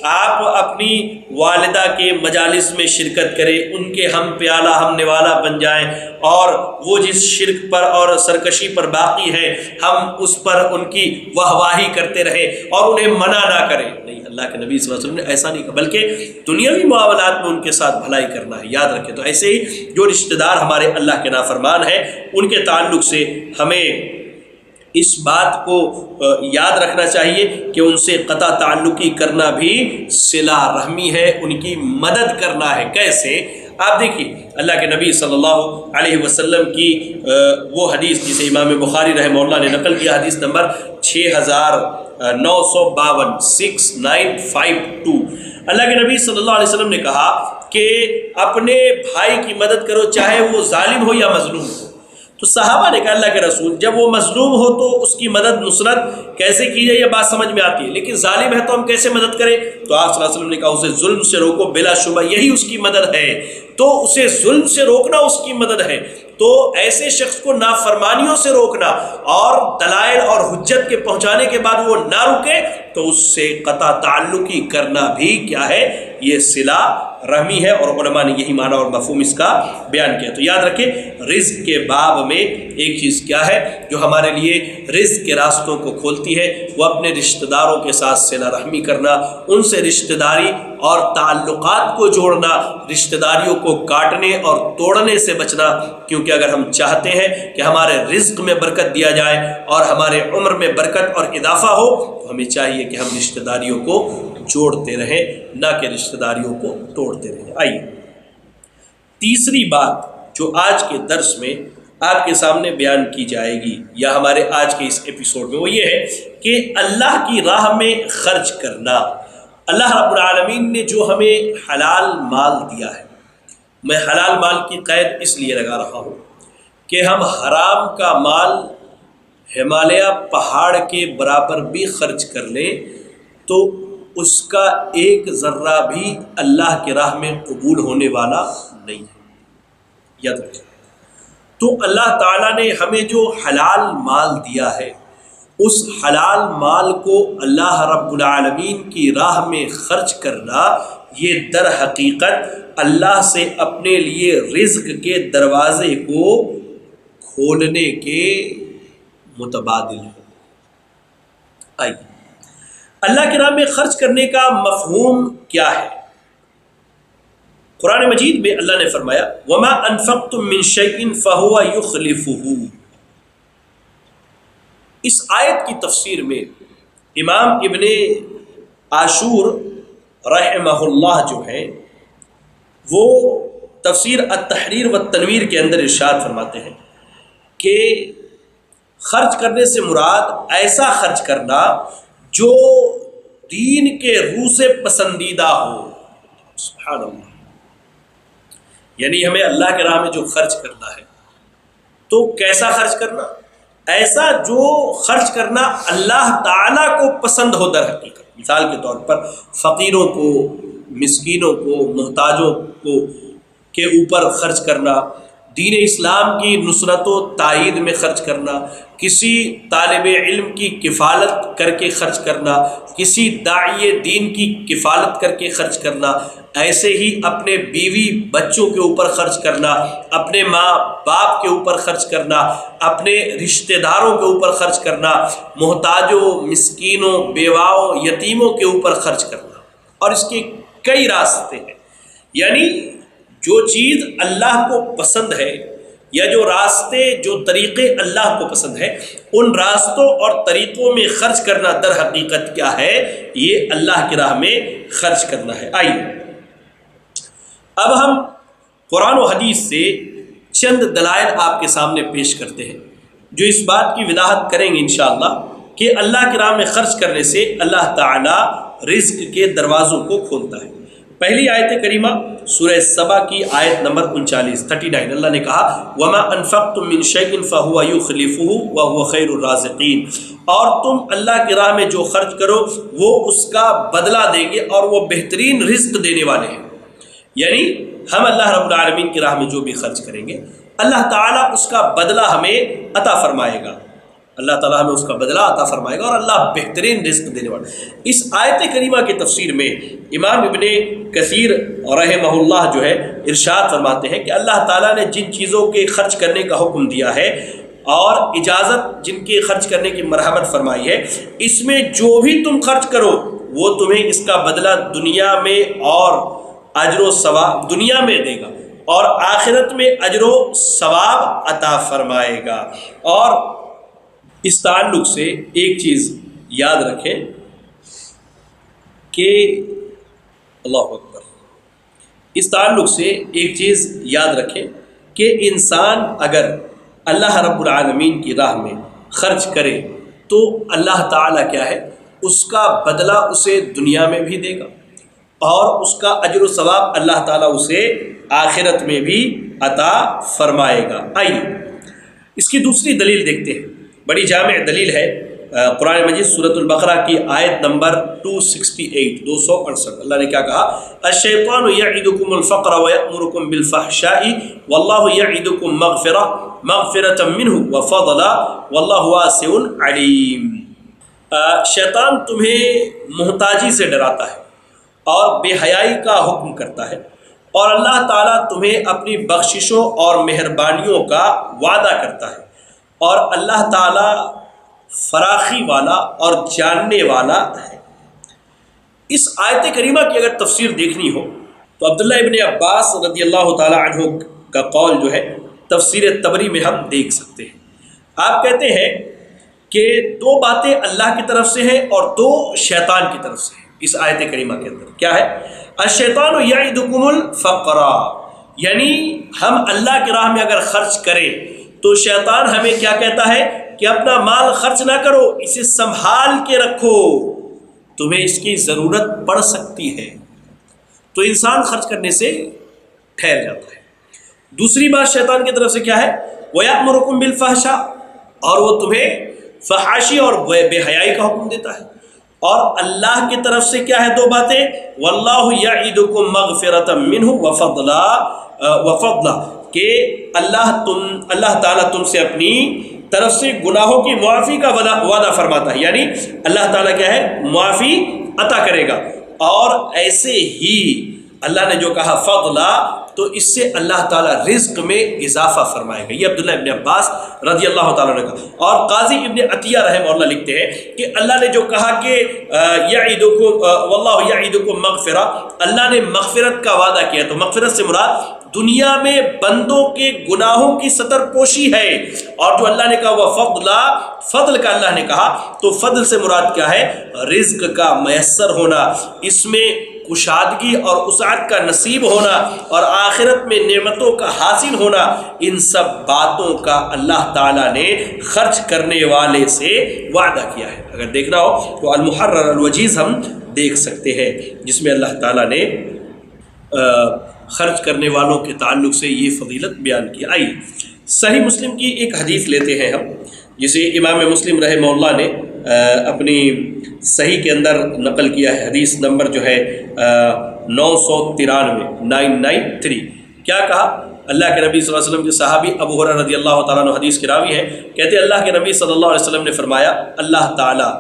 آپ اپنی والدہ کے مجالس میں شرکت کریں، ان کے ہم پیالہ ہم نوالا بن جائیں اور وہ جس شرک پر اور سرکشی پر باقی ہے ہم اس پر ان کی واہواہی کرتے رہیں اور انہیں منع نہ کریں۔ نہیں، اللہ کے نبی صلی اللہ علیہ وسلم نے ایسا نہیں کہا، بلکہ دنیاوی معاملات میں ان کے ساتھ بھلائی کرنا ہے۔ یاد رکھیں، تو ایسے ہی جو رشتہ دار ہمارے اللہ کے نافرمان ہیں، ان کے تعلق سے ہمیں اس بات کو یاد رکھنا چاہیے کہ ان سے قطع تعلقی کرنا بھی صلہ رحمی ہے، ان کی مدد کرنا ہے۔ کیسے؟ آپ دیکھیے اللہ کے نبی صلی اللہ علیہ وسلم کی وہ حدیث جسے امام بخاری رحمہ اللہ نے نقل کیا، حدیث نمبر 6952 6952، اللہ کے نبی صلی اللہ علیہ وسلم نے کہا کہ اپنے بھائی کی مدد کرو چاہے وہ ظالم ہو یا مظلوم ہو۔ تو صحابہ نے کہا اللہ کے رسول جب وہ مظلوم ہو تو اس کی مدد نصرت کیسے کی جائے، یہ بات سمجھ میں آتی ہے، لیکن ظالم ہے تو ہم کیسے مدد کریں؟ تو آپ صلی اللہ علیہ وسلم نے کہا اسے ظلم سے روکو، بلا شبہ یہی اس کی مدد ہے۔ تو اسے ظلم سے روکنا اس کی مدد ہے، تو ایسے شخص کو نافرمانیوں سے روکنا اور دلائل اور حجت کے پہنچانے کے بعد وہ نہ رکے تو اس سے قطع تعلقی کرنا بھی کیا ہے؟ یہ صلہ رحمی ہے، اور علماء نے یہی معنی اور مفہوم اس کا بیان کیا۔ تو یاد رکھیں رزق کے باب میں ایک چیز کیا ہے جو ہمارے لیے رزق کے راستوں کو کھولتی ہے، وہ اپنے رشتہ داروں کے ساتھ صلہ رحمی کرنا، ان سے رشتہ داری اور تعلقات کو جوڑنا، رشتہ داریوں کو کاٹنے اور توڑنے سے بچنا، کیونکہ اگر ہم چاہتے ہیں کہ ہمارے رزق میں برکت دیا جائے اور ہمارے عمر میں برکت اور اضافہ ہو تو ہمیں چاہیے کہ ہم رشتہ داریوں کو جوڑتے رہیں، نہ کہ رشتہ داریوں کو توڑتے رہیں۔ آئیے تیسری بات جو آج کے درس میں آپ کے سامنے بیان کی جائے گی یا ہمارے آج کے اس ایپیسوڈ میں، وہ یہ ہے کہ اللہ کی راہ میں خرچ کرنا۔ اللہ رب العالمین نے جو ہمیں حلال مال دیا ہے، میں حلال مال کی قید اس لیے لگا رہا ہوں کہ ہم حرام کا مال ہمالیہ پہاڑ کے برابر بھی خرچ کر لیں تو اس کا ایک ذرہ بھی اللہ کی راہ میں قبول ہونے والا نہیں ہے۔ یاد رکھیں، تو اللہ تعالیٰ نے ہمیں جو حلال مال دیا ہے، اس حلال مال کو اللہ رب العالمین کی راہ میں خرچ کرنا یہ در حقیقت اللہ سے اپنے لیے رزق کے دروازے کو کھولنے کے متبادل ہے۔ آئیے اللہ کی راہ میں خرچ کرنے کا مفہوم کیا ہے؟ قرآن مجید میں اللہ نے فرمایا وَمَا أَنفَقْتُم مِّن شَيْءٍ فَهُوَ يُخْلِفُهُ۔ اس آیت کی تفسیر میں امام ابن عاشور رحمہ اللہ جو ہے وہ تفسیر التحریر والتنویر کے اندر ارشاد فرماتے ہیں کہ خرچ کرنے سے مراد ایسا خرچ کرنا جو دین کے روح سے پسندیدہ ہو۔ سبحان اللہ، یعنی ہمیں اللہ کے راہ میں جو خرچ کرنا ہے تو کیسا خرچ کرنا؟ ایسا جو خرچ کرنا اللہ تعالیٰ کو پسند ہو در حقیقت۔ مثال کے طور پر فقیروں کو، مسکینوں کو، محتاجوں کو کے اوپر خرچ کرنا، دین اسلام کی نصرت و تائید میں خرچ کرنا، کسی طالب علم کی کفالت کر کے خرچ کرنا، کسی داعی دین کی کفالت کر کے خرچ کرنا، ایسے ہی اپنے بیوی بچوں کے اوپر خرچ کرنا، اپنے ماں باپ کے اوپر خرچ کرنا، اپنے رشتہ داروں کے اوپر خرچ کرنا، محتاجوں، مسکینوں، بیواؤں، یتیموں کے اوپر خرچ کرنا، اور اس کے کئی راستے ہیں۔ یعنی جو چیز اللہ کو پسند ہے یا جو راستے، جو طریقے اللہ کو پسند ہے، ان راستوں اور طریقوں میں خرچ کرنا در حقیقت کیا ہے؟ یہ اللہ کی راہ میں خرچ کرنا ہے۔ آئیے اب ہم قرآن و حدیث سے چند دلائل آپ کے سامنے پیش کرتے ہیں جو اس بات کی وضاحت کریں گے انشاءاللہ کہ اللہ کی راہ میں خرچ کرنے سے اللہ تعالی رزق کے دروازوں کو کھولتا ہے۔ پہلی آیت کریمہ سورہ سبا کی آیت نمبر 39 اللہ نے کہا وَمَا أَنفَقْتُم مِّن شَيْءٍ فَهُوَ يُخْلِفُهُ وَهُوَ خَيْرُ الرَّازِقِينَ، اور تم اللہ کی راہ میں جو خرچ کرو وہ اس کا بدلہ دیں گے اور وہ بہترین رزق دینے والے ہیں۔ یعنی ہم اللہ رب العالمین کی راہ میں جو بھی خرچ کریں گے اللہ تعالیٰ اس کا بدلہ ہمیں عطا فرمائے گا، اللہ تعالیٰ ہمیں اس کا بدلہ عطا فرمائے گا اور اللہ بہترین رزق دینے والا۔ اس آیت کریمہ کی تفسیر میں امام ابن کثیر رحمہ اللہ جو ہے ارشاد فرماتے ہیں کہ اللہ تعالیٰ نے جن چیزوں کے خرچ کرنے کا حکم دیا ہے اور اجازت جن کے خرچ کرنے کی مرحمت فرمائی ہے، اس میں جو بھی تم خرچ کرو وہ تمہیں اس کا بدلہ دنیا میں اور اجر و ثواب دنیا میں دے گا اور آخرت میں اجر و ثواب عطا فرمائے گا۔ اور اس تعلق سے ایک چیز یاد رکھیں کہ اللہ اکبر، اس تعلق سے ایک چیز یاد رکھیں کہ انسان اگر اللہ رب العالمین کی راہ میں خرچ کرے تو اللہ تعالیٰ کیا ہے، اس کا بدلہ اسے دنیا میں بھی دے گا اور اس کا اجر و ثواب اللہ تعالیٰ اسے آخرت میں بھی عطا فرمائے گا۔ آئیے اس کی دوسری دلیل دیکھتے ہیں، بڑی جامع دلیل ہے قرآن مجید سورۃ البقرہ کی آیت نمبر 268 اللہ نے کیا کہا؟ الشیطان یعدکم الفقر ویأمرکم بالفحشاء واللہ یعدکم مغفرۃ منہ وفضلا واللہ واسع علیم۔ شیطان تمہیں محتاجی سے ڈراتا ہے اور بے حیائی کا حکم کرتا ہے اور اللہ تعالیٰ تمہیں اپنی بخششوں اور مہربانیوں کا وعدہ کرتا ہے اور اللہ تعالیٰ فراخی والا اور جاننے والا ہے۔ اس آیت کریمہ کی اگر تفسیر دیکھنی ہو تو عبداللہ ابن عباس رضی اللہ تعالیٰ عنہ کا قول جو ہے تفسیر طبری میں ہم دیکھ سکتے ہیں۔ آپ کہتے ہیں کہ دو باتیں اللہ کی طرف سے ہیں اور دو شیطان کی طرف سے ہیں۔ اس آیت کریمہ کے اندر کیا ہے؟ الشیطان یعدکم الفقر، یعنی ہم اللہ کی راہ میں اگر خرچ کریں تو شیطان ہمیں کیا کہتا ہے کہ اپنا مال خرچ نہ کرو، اسے سنبھال کے رکھو، تمہیں اس کی ضرورت پڑ سکتی ہے، تو انسان خرچ کرنے سے ٹھہر جاتا ہے۔ دوسری بات شیطان کی طرف سے کیا ہے؟ وَيَأْمُرُكُمْ بِالْفَحْشَاءِ، اور وہ تمہیں فحاشی اور بے حیائی کا حکم دیتا ہے۔ اور اللہ کی طرف سے کیا ہے؟ دو باتیں، وَاللَّهُ يَعِدُكُمْ مَغْفِرَةً مِّنْهُ وَفَضْلًا، کہ اللہ تعالیٰ تم سے اپنی طرف سے گناہوں کی معافی کا وعدہ فرماتا ہے، یعنی اللہ تعالیٰ کیا ہے؟ معافی عطا کرے گا اور ایسے ہی اللہ نے جو کہا فضلا، تو اس سے اللہ تعالیٰ رزق میں اضافہ فرمائے گا. یہ عبداللہ ابن عباس رضی اللہ تعالیٰ نے کہا. اور قاضی ابن عطیہ رحمہ اللہ لکھتے ہیں کہ اللہ نے جو کہا کہ یعیدکم واللہ یعیدکم مغفرہ، اللہ نے مغفرت کا وعدہ کیا، تو مغفرت سے مراد دنیا میں بندوں کے گناہوں کی ستر پوشی ہے. اور جو اللہ نے کہا وہ فضلا، فضل کا اللہ نے کہا، تو فضل سے مراد کیا ہے؟ رزق کا میسر ہونا، اس میں کشادگی اور وسعت کا نصیب ہونا، اور آخرت میں نعمتوں کا حاصل ہونا. ان سب باتوں کا اللہ تعالیٰ نے خرچ کرنے والے سے وعدہ کیا ہے. اگر دیکھنا ہو تو المحرر الوجیز ہم دیکھ سکتے ہیں، جس میں اللہ تعالیٰ نے خرچ کرنے والوں کے تعلق سے یہ فضیلت بیان کی. آئیے صحیح مسلم کی ایک حدیث لیتے ہیں ہم، جسے امام مسلم رحمہ اللہ نے اپنی صحیح کے اندر نقل کیا ہے. حدیث نمبر جو ہے 993. کیا کہا؟ اللہ کے نبی صلی اللہ علیہ وسلم کے صحابی ابو ہریرہ رضی اللہ تعالیٰ عنہ حدیث کے راوی ہیں، کہتے ہیں اللہ کے نبی صلی اللہ علیہ وسلم نے فرمایا، اللہ تعالیٰ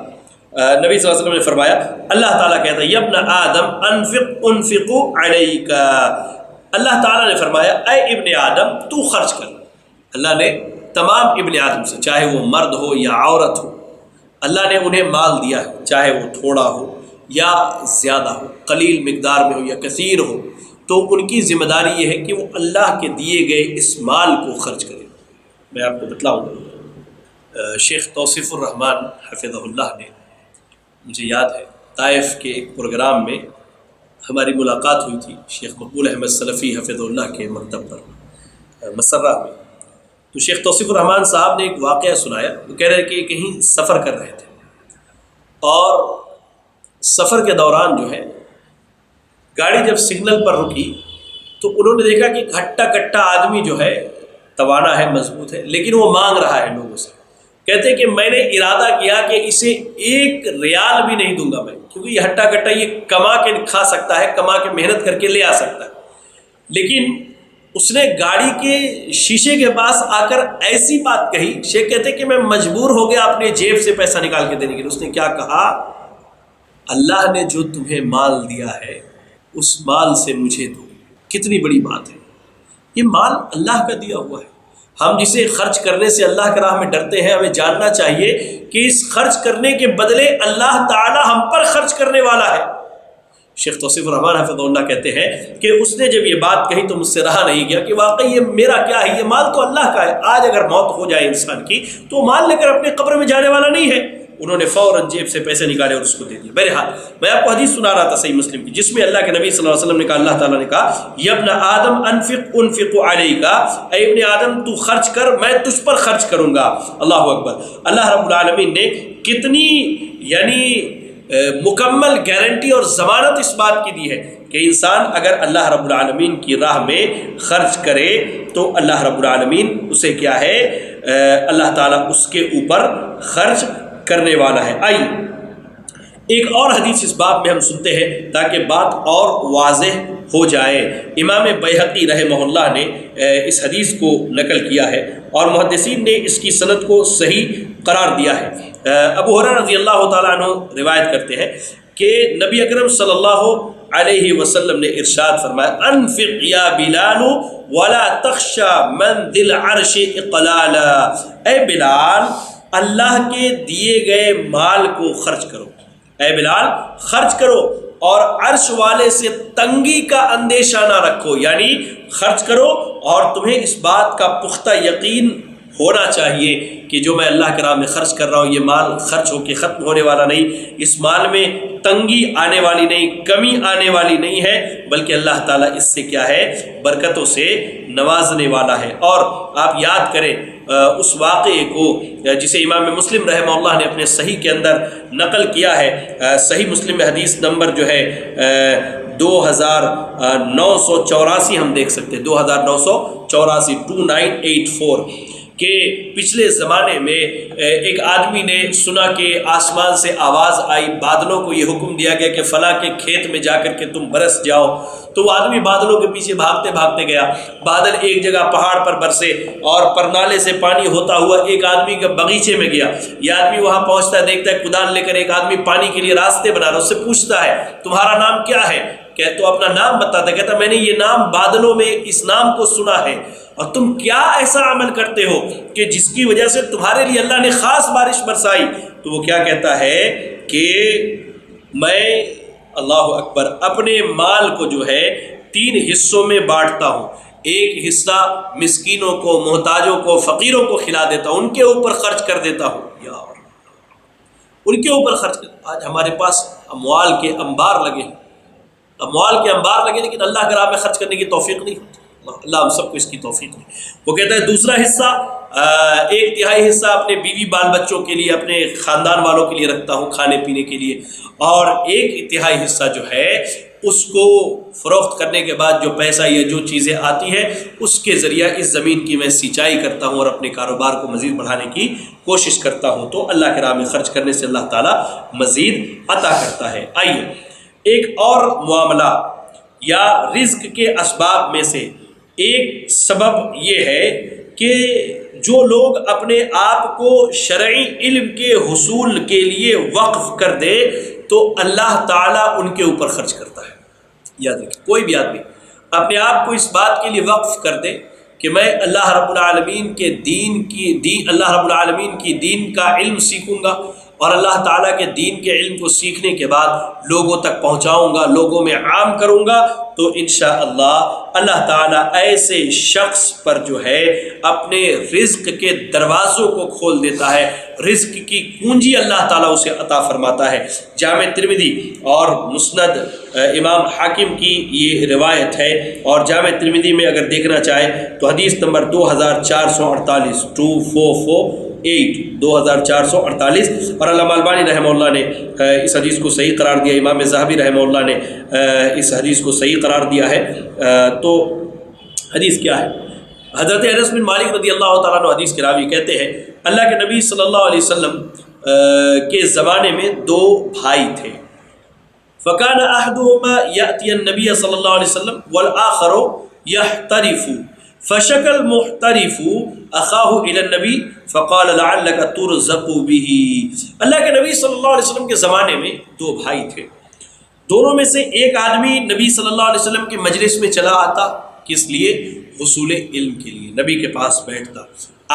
نبی صلی اللہ علیہ وسلم نے فرمایا، اللہ تعالیٰ کہتا ہے یا ابن آدم انفق علیک، اللہ تعالیٰ نے فرمایا اے ابن آدم تو خرچ کر. اللہ نے تمام ابن آدم سے، چاہے وہ مرد ہو یا عورت ہو، اللہ نے انہیں مال دیا ہے، چاہے وہ تھوڑا ہو یا زیادہ ہو، قلیل مقدار میں ہو یا کثیر ہو، تو ان کی ذمہ داری یہ ہے کہ وہ اللہ کے دیے گئے اس مال کو خرچ کرے. میں آپ کو بتلاؤں، شیخ توصیف الرحمن حفظہ اللہ نے، مجھے یاد ہے طائف کے ایک پروگرام میں ہماری ملاقات ہوئی تھی شیخ مقبول احمد سلفی حفظہ اللہ کے مکتب پر مسرہ میں. تو شیخ توصیف الرحمن صاحب نے ایک واقعہ سنایا. وہ کہہ رہے کہ کہیں سفر کر رہے تھے، اور سفر کے دوران جو ہے گاڑی جب سگنل پر رکی تو انہوں نے دیکھا کہ ہٹا کٹا آدمی جو ہے توانا ہے، مضبوط ہے، لیکن وہ مانگ رہا ہے لوگوں سے. کہتے کہ میں نے ارادہ کیا کہ اسے 1 ریال بھی نہیں دوں گا میں، کیونکہ یہ ہٹا کٹا یہ کما کے کھا سکتا ہے، کما کے محنت کر کے لے آ سکتا ہے. لیکن اس نے گاڑی کے شیشے کے پاس آ کر ایسی بات کہی، شیخ کہتے کہ میں مجبور ہو گیا اپنے جیب سے پیسہ نکال کے دینے کے لیے. اس نے کیا کہا؟ اللہ نے جو تمہیں مال دیا ہے اس مال سے مجھے دو. کتنی بڑی بات ہے! یہ مال اللہ کا دیا ہوا ہے. ہم جسے خرچ کرنے سے اللہ کے راہ میں ڈرتے ہیں، ہمیں جاننا چاہیے کہ اس خرچ کرنے کے بدلے اللہ تعالی ہم پر خرچ کرنے والا ہے. شیخ توصیف الرحمن حفظہ اللہ کہتے ہیں کہ اس نے جب یہ بات کہی تو مجھ سے رہا نہیں گیا کہ واقعی یہ میرا کیا ہے، یہ مال تو اللہ کا ہے. آج اگر موت ہو جائے انسان کی تو مال لے کر اپنے قبر میں جانے والا نہیں ہے. انہوں نے فوراً جیب سے پیسے نکالے اور اس کو دے دیے. بہرحال میں آپ کو حدیث سنا رہا تھا صحیح مسلم کی، جس میں اللہ کے نبی صلی اللہ علیہ وسلم نے کہا، اللہ تعالیٰ نے کہا یا ابن آدم انفق علیک، اے ابن آدم تو خرچ کر، میں تجھ پر خرچ کروں گا. اللہ اکبر! اللہ رب العالمین نے کتنی مکمل گارنٹی اور ضمانت اس بات کی دی ہے کہ انسان اگر اللہ رب العالمین کی راہ میں خرچ کرے تو اللہ رب العالمین اسے کیا ہے، اللہ تعالیٰ اس کے اوپر خرچ کرنے والا ہے. آئیے ایک اور حدیث اس باب میں ہم سنتے ہیں تاکہ بات اور واضح ہو جائے. امام بیہقی رحمہ اللہ نے اس حدیث کو نقل کیا ہے اور محدثین نے اس کی سند کو صحیح قرار دیا ہے. ابو ہریرہ رضی اللہ تعالیٰ عنہ روایت کرتے ہیں کہ نبی اکرم صلی اللہ علیہ وسلم نے ارشاد فرمایا، انفق یا بلال ولا تخشى من ذی العرش اقلالا، اے بلال اللہ کے دیے گئے مال کو خرچ کرو. اے بلال خرچ کرو اور عرش والے سے تنگی کا اندیشہ نہ رکھو. یعنی خرچ کرو اور تمہیں اس بات کا پختہ یقین ہونا چاہیے کہ جو میں اللہ کے راہ میں خرچ کر رہا ہوں یہ مال خرچ ہو کے ختم ہونے والا نہیں، اس مال میں تنگی آنے والی نہیں، کمی آنے والی نہیں ہے، بلکہ اللہ تعالیٰ اس سے کیا ہے، برکتوں سے نوازنے والا ہے. اور آپ یاد کریں اس واقعے کو جسے امام مسلم رحمہ اللہ نے اپنے صحیح کے اندر نقل کیا ہے. صحیح مسلم میں حدیث نمبر جو ہے 2984 ہم دیکھ سکتے ہیں، 2984 2984 کہ پچھلے زمانے میں ایک آدمی نے سنا کہ آسمان سے آواز آئی، بادلوں کو یہ حکم دیا گیا کہ فلاں کے کھیت میں جا کر کے تم برس جاؤ، تو وہ آدمی بادلوں کے پیچھے بھاگتے بھاگتے گیا، بادل ایک جگہ پہاڑ پر برسے اور پرنالے سے پانی ہوتا ہوا ایک آدمی کے بغیچے میں گیا، یہ آدمی وہاں پہنچتا ہے، دیکھتا ہے کدال لے کر ایک آدمی پانی کے لیے راستے بنا رہا، اس سے پوچھتا ہے تمہارا نام کیا ہے؟ کہ تو اپنا نام بتاتا، کہتا میں نے یہ نام بادلوں میں اس نام کو سنا ہے، اور تم کیا ایسا عمل کرتے ہو کہ جس کی وجہ سے تمہارے لیے اللہ نے خاص بارش برسائی؟ تو وہ کیا کہتا ہے کہ میں اللہ اکبر اپنے مال کو جو ہے 3 حصوں میں بانٹتا ہوں، ایک حصہ مسکینوں کو، محتاجوں کو، فقیروں کو کھلا دیتا ہوں، ان کے اوپر خرچ کر دیتا ہوں، یار ان کے اوپر خرچ کر۔ آج ہمارے پاس اموال کے انبار لگے ہیں، اموال کے انبار لگے، لیکن اللہ کے راہ میں خرچ کرنے کی توفیق نہیں ہوتی۔ اللہ ہم سب کو اس کی توفیق دے۔ وہ کہتا ہے دوسرا حصہ، 1/3 حصہ اپنے بیوی بال بچوں کے لیے، اپنے خاندان والوں کے لیے رکھتا ہوں کھانے پینے کے لیے، اور 1/3 حصہ جو ہے اس کو فروخت کرنے کے بعد جو پیسہ یا جو چیزیں آتی ہے اس کے ذریعہ اس زمین کی میں سینچائی کرتا ہوں اور اپنے کاروبار کو مزید بڑھانے کی کوشش کرتا ہوں۔ تو اللہ کے راہ میں خرچ کرنے سے اللہ تعالیٰ مزید عطا کرتا ہے۔ آئیے ایک اور معاملہ یا رزق کے اسباب میں سے ایک سبب یہ ہے کہ جو لوگ اپنے آپ کو شرعی علم کے حصول کے لیے وقف کر دے تو اللہ تعالیٰ ان کے اوپر خرچ کرتا ہے۔ یاد رکھیں، کوئی بھی آدمی اپنے آپ کو اس بات کے لیے وقف کر دے کہ میں اللہ رب العالمین کے اللہ رب العالمین کی دین کا علم سیکھوں گا اور اللہ تعالیٰ کے دین کے علم کو سیکھنے کے بعد لوگوں تک پہنچاؤں گا، لوگوں میں عام کروں گا، تو انشاءاللہ اللہ تعالیٰ ایسے شخص پر جو ہے اپنے رزق کے دروازوں کو کھول دیتا ہے، رزق کی کنجی اللہ تعالیٰ اسے عطا فرماتا ہے۔ جامع ترمذی اور مسند امام حاکم کی یہ روایت ہے، اور جامع ترمذی میں اگر دیکھنا چاہے تو حدیث نمبر 2448 2448 اور علامہ البانی رحمہ اللہ نے اس حدیث کو صحیح قرار دیا، امام ذہبی رحمہ اللہ نے اس حدیث کو صحیح قرار دیا ہے۔ تو حدیث کیا ہے؟ حضرت انس بن مالک رضی اللہ تعالیٰ عنہ حدیث کے راوی کہتے ہیں اللہ کے نبی صلی اللہ علیہ وسلم کے زمانے میں 2 بھائی تھے، فکان احدهما یأتی النبی صلی اللہ علیہ وسلم والآخر یحترف، فشکل المحترف اخاہ الی النبی فقال لعلک ترزق به۔ اللہ کے نبی صلی اللہ علیہ وسلم کے زمانے میں 2 بھائی تھے، دونوں میں سے ایک آدمی نبی صلی اللہ علیہ وسلم کے مجلس میں چلا آتا، کس لیے؟ حصول علم کے لیے، نبی کے پاس بیٹھتا،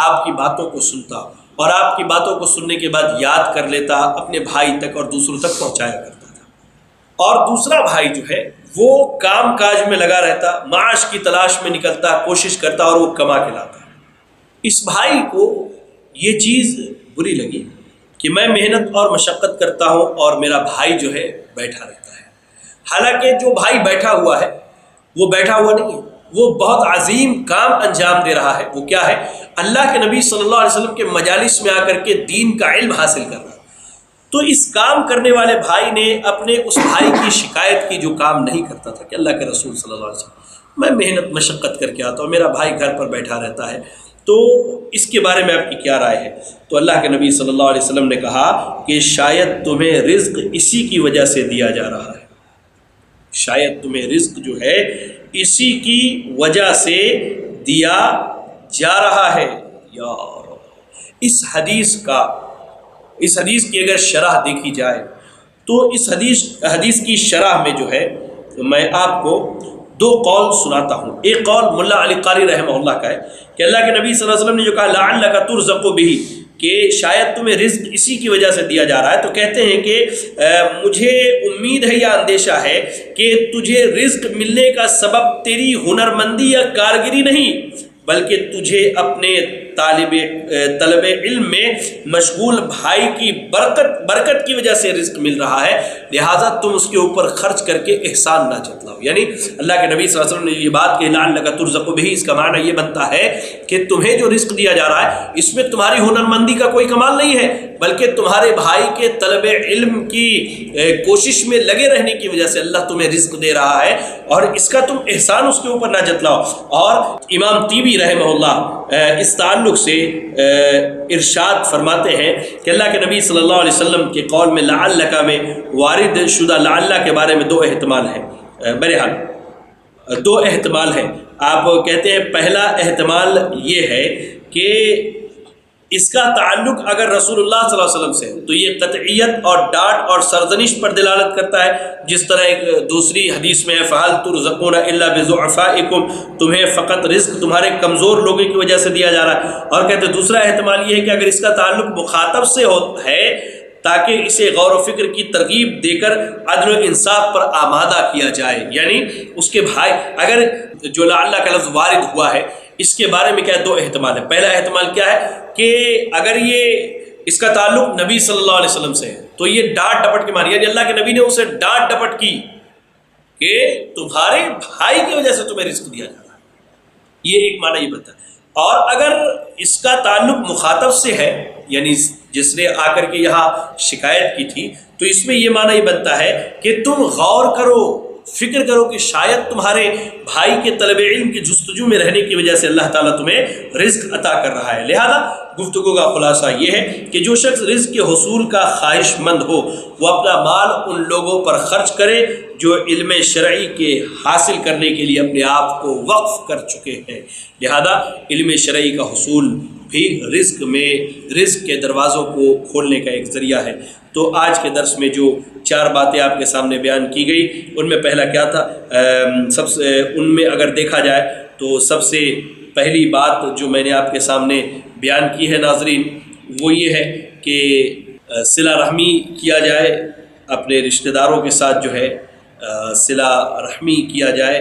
آپ کی باتوں کو سنتا اور آپ کی باتوں کو سننے کے بعد یاد کر لیتا، اپنے بھائی تک اور دوسروں تک پہنچایا کرتا تھا۔ اور دوسرا بھائی جو ہے وہ کام کاج میں لگا رہتا، معاش کی تلاش میں نکلتا، کوشش کرتا اور وہ کما کے لاتا۔ اس بھائی کو یہ چیز بری لگی کہ میں محنت اور مشقت کرتا ہوں اور میرا بھائی جو ہے بیٹھا رہتا ہے، حالانکہ جو بھائی بیٹھا ہوا ہے وہ بیٹھا ہوا نہیں ہے، وہ بہت عظیم کام انجام دے رہا ہے۔ وہ کیا ہے؟ اللہ کے نبی صلی اللہ علیہ وسلم کے مجالس میں آ کر کے دین کا علم حاصل کر رہا۔ تو اس کام کرنے والے بھائی نے اپنے اس بھائی کی شکایت کی جو کام نہیں کرتا تھا کہ اللہ کے رسول صلی اللہ علیہ وسلم میں محنت مشقت کر کے آتا ہوں، میرا بھائی گھر پر بیٹھا رہتا ہے، تو اس کے بارے میں آپ کی کیا رائے ہے؟ تو اللہ کے نبی صلی اللہ علیہ وسلم نے کہا کہ شاید تمہیں رزق اسی کی وجہ سے دیا جا رہا ہے، شاید تمہیں رزق جو ہے اسی کی وجہ سے دیا جا رہا ہے۔ یار اس حدیث کی اگر شرح دیکھی جائے تو اس حدیث کی شرح میں جو ہے میں آپ کو 2 قول سناتا ہوں۔ ایک قول ملا علی قاری رحمہ اللہ کا ہے کہ اللہ کے نبی صلی اللہ علیہ وسلم نے جو کہا لعلک ترزق به، کہ شاید تمہیں رزق اسی کی وجہ سے دیا جا رہا ہے، تو کہتے ہیں کہ مجھے امید ہے یا اندیشہ ہے کہ تجھے رزق ملنے کا سبب تیری ہنرمندی یا کارگری نہیں، بلکہ تجھے اپنے طلب علم میں مشغول بھائی کی برکت کی وجہ سے رزق مل رہا ہے، لہٰذا تم اس کے اوپر خرچ کر کے احسان نہ جتلاؤ۔ یعنی اللہ کے نبی صلی اللہ علیہ وسلم نے یہ بات کہ لعلک ترزق به، اس کا معنی یہ بنتا ہے کہ تمہیں جو رزق دیا جا رہا ہے اس میں تمہاری ہنرمندی کا کوئی کمال نہیں ہے، بلکہ تمہارے بھائی کے طلب علم کی کوشش میں لگے رہنے کی وجہ سے اللہ تمہیں رزق دے رہا ہے، اور اس کا تم احسان اس کے اوپر نہ جتلاؤ۔ اور امام طیبی رحمہ اللہ اس تعلق تعلق سے ارشاد فرماتے ہیں کہ اللہ کے نبی صلی اللہ علیہ وسلم کے قول میں لعلک میں وارد شدہ لعلہ کے بارے میں دو احتمال ہیں. بہرحال دو احتمال ہیں. آپ کہتے ہیں پہلا احتمال یہ ہے کہ اس کا تعلق اگر رسول اللہ صلی اللہ علیہ وسلم سے ہے تو یہ قطعیت اور ڈانٹ اور سرزنش پر دلالت کرتا ہے، جس طرح ایک دوسری حدیث میں ہے فَهَلْ تُرْزَقُونَ إِلَّا بِضُعَفَائِكُمْ، تمہیں فقط رزق تمہارے کمزور لوگوں کی وجہ سے دیا جا رہا ہے. اور کہتے ہیں دوسرا احتمال یہ ہے کہ اگر اس کا تعلق مخاطب سے ہے تاکہ اسے غور و فکر کی ترغیب دے کر عدل و انصاف پر آمادہ کیا جائے، یعنی اس کے بھائی اگر جو لعلہ کا لفظ وارد ہوا ہے اس کے بارے میں کیا دو احتمال ہے. پہلا احتمال کیا ہے کہ اگر یہ اس کا تعلق نبی صلی اللہ علیہ وسلم سے ہے تو یہ ڈانٹ ڈپٹ کی مانی، یعنی اللہ کے نبی نے اسے ڈانٹ ڈپٹ کی کہ تمہارے بھائی کی وجہ سے تمہیں رزق دیا جا رہا ہے، یہ ایک معنی یہ بنتا ہے. اور اگر اس کا تعلق مخاطب سے ہے یعنی جس نے آ کر کے یہاں شکایت کی تھی تو اس میں یہ معنی یہ بنتا ہے کہ تم غور کرو، فکر کرو کہ شاید تمہارے بھائی کے طلب علم کی جستجو میں رہنے کی وجہ سے اللہ تعالیٰ تمہیں رزق عطا کر رہا ہے. لہذا گفتگو کا خلاصہ یہ ہے کہ جو شخص رزق کے حصول کا خواہش مند ہو وہ اپنا مال ان لوگوں پر خرچ کرے جو علم شرعی کے حاصل کرنے کے لیے اپنے آپ کو وقف کر چکے ہیں. لہذا علم شرعی کا حصول بھی رزق کے دروازوں کو کھولنے کا ایک ذریعہ ہے. تو آج کے درس میں جو 4 باتیں آپ کے سامنے بیان کی گئی ان میں پہلا کیا تھا، ان میں اگر دیکھا جائے تو سب سے پہلی بات جو میں نے آپ کے سامنے بیان کی ہے ناظرین وہ یہ ہے کہ صلہ رحمی کیا جائے، اپنے رشتہ داروں کے ساتھ جو ہے صلہ رحمی کیا جائے.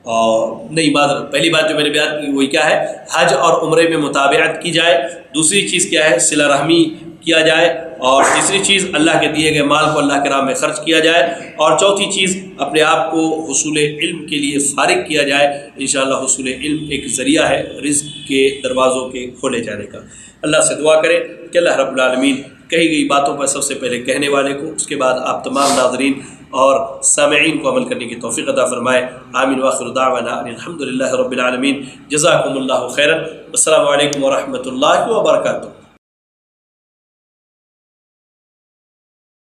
اور نئی بات پہلی بات جو میں نے بیان کی وہی کیا ہے، حج اور عمرے میں متابعت کی جائے. دوسری چیز کیا ہے، صلہ رحمی کیا جائے. اور تیسری چیز اللہ کے دیے گئے مال کو اللہ کے راہ میں خرچ کیا جائے. اور چوتھی چیز اپنے آپ کو حصول علم کے لیے فارغ کیا جائے. انشاءاللہ حصول علم ایک ذریعہ ہے رزق کے دروازوں کے کھولے جانے کا. اللہ سے دعا کریں کہ اللہ رب العالمین کہی گئی باتوں پر سب سے پہلے کہنے والے کو، اس کے بعد آپ تمام ناظرین اور سامعین کو عمل کرنے کی توفیق عطا فرمائے. آمین وآخر دعوانا الحمدللہ رب العالمین. جزاکم اللہ خیرا. السلام علیکم ورحمۃ اللہ وبرکاتہ.